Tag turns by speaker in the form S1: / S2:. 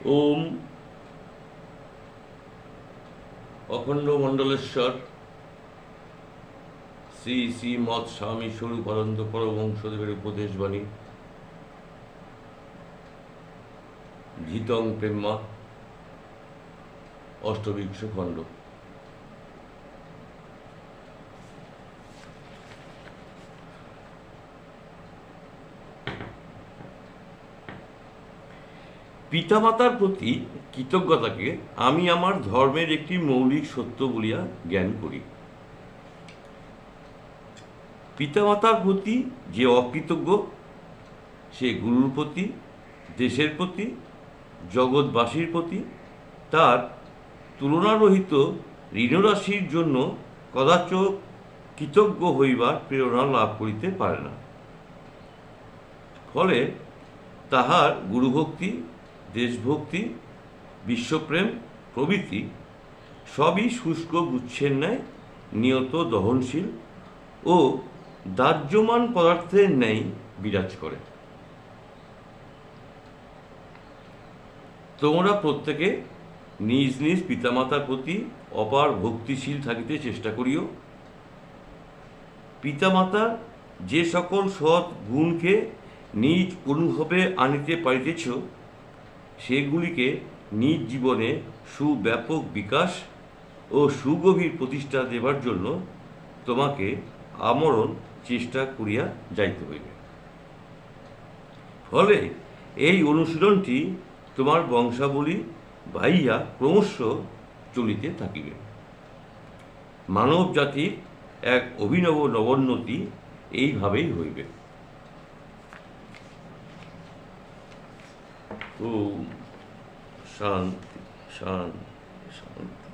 S1: ওম অখণ্ড মণ্ডলেশ্বর শ্রী শ্রী মৎ স্বামী স্বরূপানন্দ পরমহংসদেবের উপদেশবাণী ধৃতং প্রেম্মা অষ্টবিংশ খণ্ড। পিতামাতার প্রতি কৃতজ্ঞতাকে আমি আমার ধর্মের একটি মৌলিক সত্য বলিয়া জ্ঞান করি। পিতামাতার প্রতি যে অকৃতজ্ঞ, সে গুরুর প্রতি, দেশের প্রতি, জগৎবাসীর প্রতি তার তুলনারহিত ঋণরাশির জন্য কদাচ কৃতজ্ঞ হইবার প্রেরণা লাভ করিতে পারে না। ফলে তাহার গুরুভক্তি, দেশভক্তি, বিশ্বপ্রেম প্রভৃতি সবই শুষ্ক গুচ্ছের ন্যায় নিয়ত দহনশীল ও দাহ্যমান পদার্থের ন্যায় বিরাজ করে। তোমরা প্রত্যেকে নিজ নিজ পিতামাতার প্রতি অপার ভক্তিশীল থাকিতে চেষ্টা করিও। পিতামাতা যে সকল সৎ গুণকে নিজ অনুভবে আনিতে পারিতেছ, সেগুলিকে নিজ জীবনে সুব্যাপক বিকাশ ও সুগভীর প্রতিষ্ঠা দেবার জন্য তোমাকে আমরণ চেষ্টা করিয়া যাইতে হইবে। ফলে এই অনুশীলনটি তোমার বংশাবলী বাহিয়া ক্রমশ চলিতে থাকিবে। মানব জাতির এক অভিনব নবোন্নতি এইভাবেই হইবে। ওম শান্তি শান্তি শান্তি।